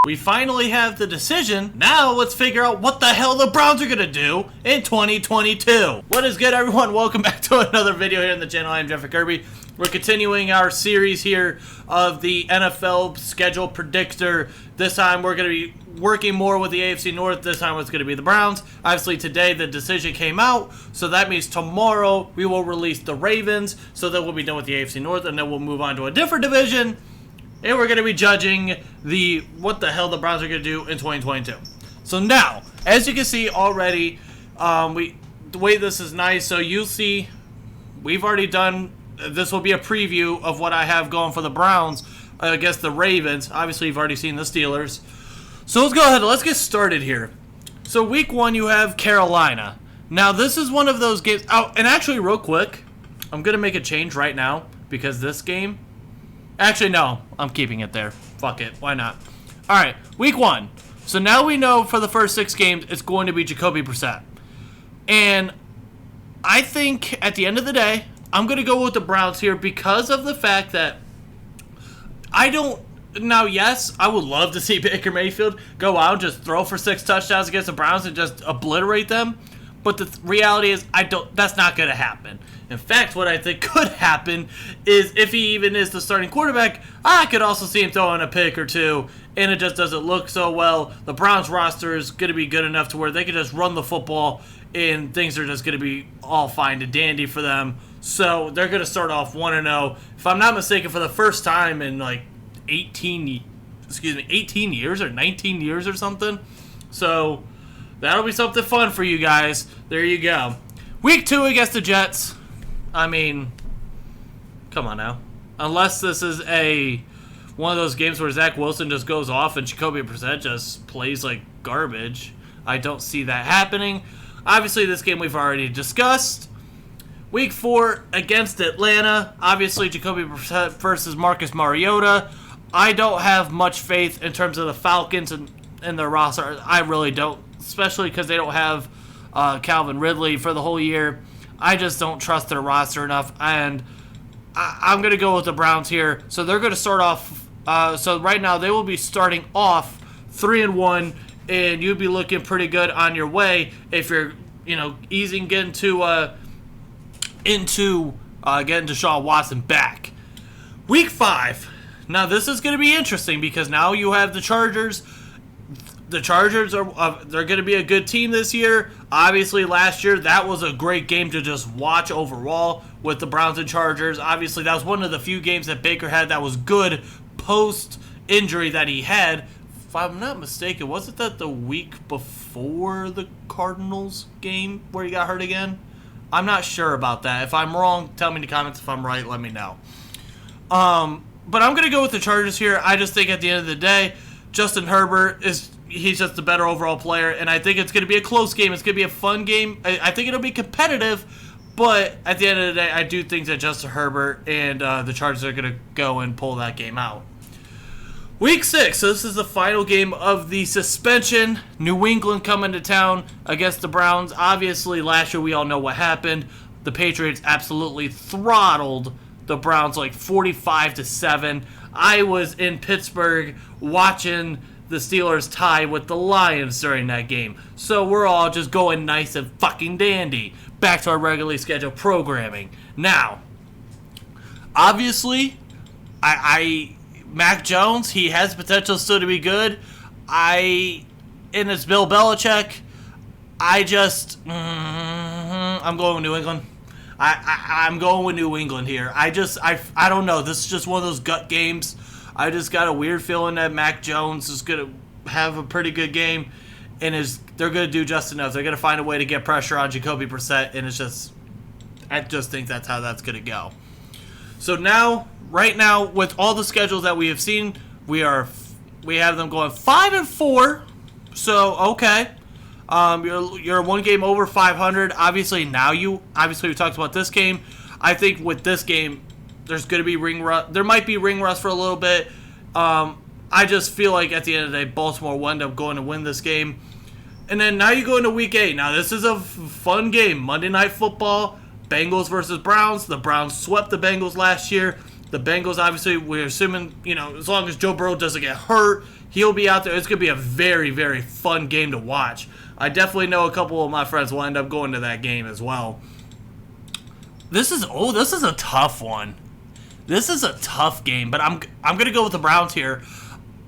We finally have the decision. Now let's figure out what the hell the Browns are going to do in 2022. What is good, everyone? Welcome back to another video here on the channel. I am Jeffrey Kirby. We're continuing our series here of the NFL schedule predictor. This time we're going to be working more with the AFC North. This time it's going to be the Browns. Obviously today the decision came out, so that means tomorrow we will release the Ravens. So then we'll be done with the AFC North, and then we'll move on to a different division. And we're going to be judging what the hell the Browns are going to do in 2022. So now, as you can see already, the way this is nice, so you'll see we've already done, this will be a preview of what I have going for the Browns against the Ravens. Obviously, you've already seen the Steelers. So let's go ahead, let's get started here. So week 1, you have Carolina. Now, this is one of those games. Oh, and actually, real quick, I'm going to make a change right now because this game, actually, no, I'm keeping it there. Fuck it, why not? All right, week 1. So now we know for the first 6 games, it's going to be Jacoby Brissett. And I think at the end of the day, I'm going to go with the Browns here because of the fact that now, yes, I would love to see Baker Mayfield go out and just throw for 6 touchdowns against the Browns and just obliterate them. But the reality is, that's not going to happen. In fact, what I think could happen is if he even is the starting quarterback, I could also see him throwing a pick or two, and it just doesn't look so well. The Browns roster is going to be good enough to where they can just run the football, and things are just going to be all fine and dandy for them. So they're going to start off 1-0. If I'm not mistaken, for the first time in like 18 years or 19 years or something. So that'll be something fun for you guys. There you go. Week 2 against the Jets. I mean, come on now. Unless this is one of those games where Zach Wilson just goes off and Jacoby Brissett just plays like garbage, I don't see that happening. Obviously, this game we've already discussed. Week 4 against Atlanta. Obviously, Jacoby Brissett versus Marcus Mariota. I don't have much faith in terms of the Falcons and their roster. I really don't, especially because they don't have Calvin Ridley for the whole year. I just don't trust their roster enough, and I'm going to go with the Browns here. So they're going to start off, so right now they will be starting off 3-1, and you'd be looking pretty good on your way if you're, getting getting Deshaun Watson back. Week 5. Now this is going to be interesting because now you have the Chargers. The Chargers they're going to be a good team this year. Obviously, last year that was a great game to just watch overall with the Browns and Chargers. Obviously, that was one of the few games that Baker had that was good post-injury that he had. If I'm not mistaken, wasn't that the week before the Cardinals game where he got hurt again? I'm not sure about that. If I'm wrong, tell me in the comments. If I'm right, let me know. But I'm going to go with the Chargers here. I just think at the end of the day, Justin Herbert he's just a better overall player, and I think it's going to be a close game. It's going to be a fun game. I think it'll be competitive, but at the end of the day, I do think that Justin Herbert and the Chargers are going to go and pull that game out. Week 6, so this is the final game of the suspension. New England coming to town against the Browns. Obviously, last year we all know what happened. The Patriots absolutely throttled the Browns like 45-7. I was in Pittsburgh watching the Steelers tie with the Lions during that game. So we're all just going nice and fucking dandy. Back to our regularly scheduled programming. Now, obviously, Mac Jones, he has potential still to be good. And it's Bill Belichick. I'm going with New England. I'm going with New England here. I don't know. This is just one of those gut games. I just got a weird feeling that Mac Jones is going to have a pretty good game, and they're going to do just enough. They're going to find a way to get pressure on Jacoby Brissett, and I just think that's how that's going to go. So now, right now, with all the schedules that we have seen, we have them going 5-4. So okay, you're one game over 500. Obviously, we talked about this game. I think with this game, there's going to be ring rust. There might be ring rust for a little bit. I just feel like at the end of the day, Baltimore will end up going to win this game. And then now you go into week 8. Now this is a fun game. Monday Night Football, Bengals versus Browns. The Browns swept the Bengals last year. The Bengals, obviously, we're assuming, as long as Joe Burrow doesn't get hurt, he'll be out there. It's going to be a very, very fun game to watch. I definitely know a couple of my friends will end up going to that game as well. This is a tough one. This is a tough game, but I'm going to go with the Browns here.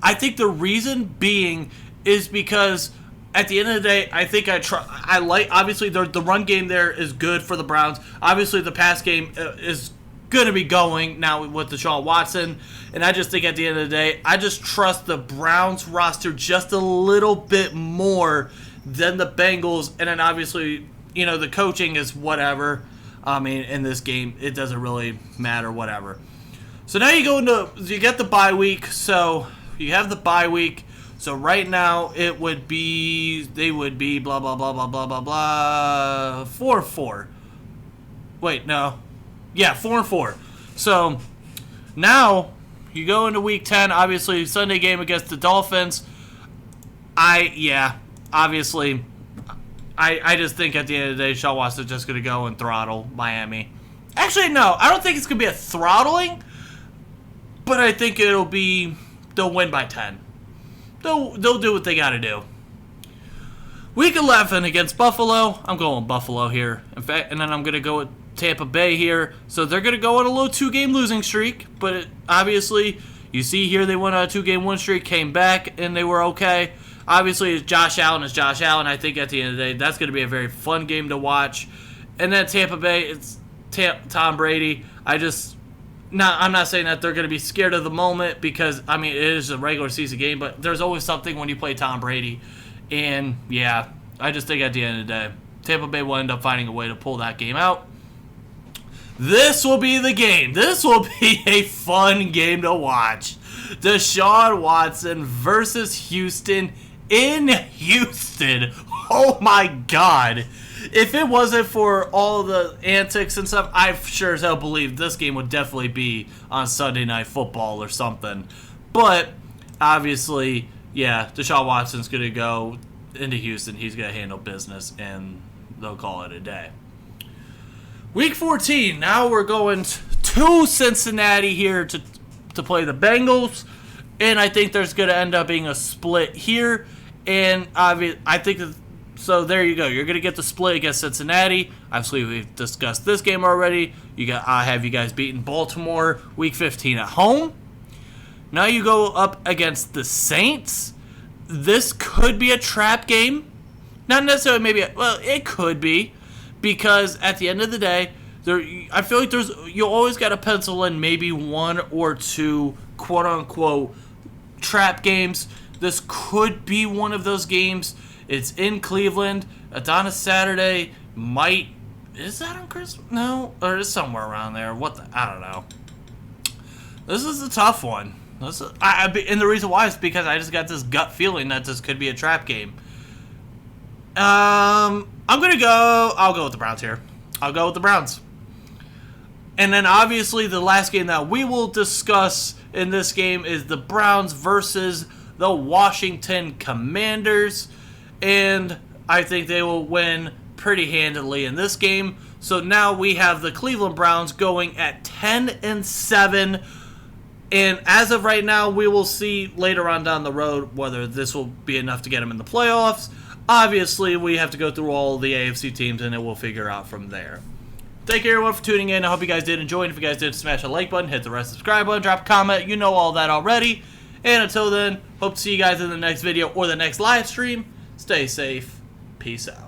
I think the reason being is because at the end of the day, I think obviously the run game there is good for the Browns. Obviously the pass game is going to be going now with Deshaun Watson, and I just think at the end of the day, I just trust the Browns roster just a little bit more than the Bengals, and then obviously, the coaching is whatever. I mean, in this game, it doesn't really matter, whatever. So now you get the bye week, so you have the bye week. So right now, they would be blah, blah, blah, blah, blah, blah, blah, 4-4. Wait, no. Yeah, 4-4. So now you go into week 10, obviously Sunday game against the Dolphins. Obviously, I just think at the end of the day, Sean Watson's just going to go and throttle Miami. Actually, no, I don't think it's going to be a throttling, but I think they'll win by 10. They'll do what they got to do. Week 11 against Buffalo. I'm going Buffalo here. In fact, and then I'm going to go with Tampa Bay here. So they're going to go on a little 2-game losing streak, but obviously, you see here they went on a 2-game win streak, came back, and they were okay. Obviously, Josh Allen is Josh Allen. I think at the end of the day, that's going to be a very fun game to watch. And then Tampa Bay, it's Tom Brady. I'm not saying that they're going to be scared of the moment because, I mean, it is a regular season game, but there's always something when you play Tom Brady. And, yeah, I just think at the end of the day, Tampa Bay will end up finding a way to pull that game out. This will be the game. This will be a fun game to watch. Deshaun Watson versus Houston in Houston. Oh my God. If it wasn't for all the antics and stuff, I sure as hell believe this game would definitely be on Sunday Night Football or something. But obviously, yeah, Deshaun Watson's going to go into Houston. He's going to handle business, and they'll call it a day. Week 14, now we're going to Cincinnati here to play the Bengals, and I think there's going to end up being a split here, and I think that, so there you go. You're going to get the split against Cincinnati. Obviously, we've discussed this game already. I have you guys beating Baltimore Week 15 at home. Now you go up against the Saints. This could be a trap game. Not necessarily it could be. Because at the end of the day, I feel like you always got to pencil in maybe one or two quote-unquote trap games. This could be one of those games. It's in Cleveland. It's on a Saturday. Is that on Christmas? No, or it's somewhere around there. I don't know. This is a tough one. And the reason why is because I just got this gut feeling that this could be a trap game. I'll go with the Browns here. I'll go with the Browns. And then obviously the last game that we will discuss in this game is the Browns versus the Washington Commanders. And I think they will win pretty handily in this game. So now we have the Cleveland Browns going at 10-7. And as of right now, we will see later on down the road whether this will be enough to get them in the playoffs. Obviously, we have to go through all the AFC teams, and then we'll figure out from there. Thank you, everyone, for tuning in. I hope you guys did enjoy. And if you guys did, smash the like button, hit the red subscribe button, drop a comment. You know all that already. And until then, hope to see you guys in the next video or the next live stream. Stay safe. Peace out.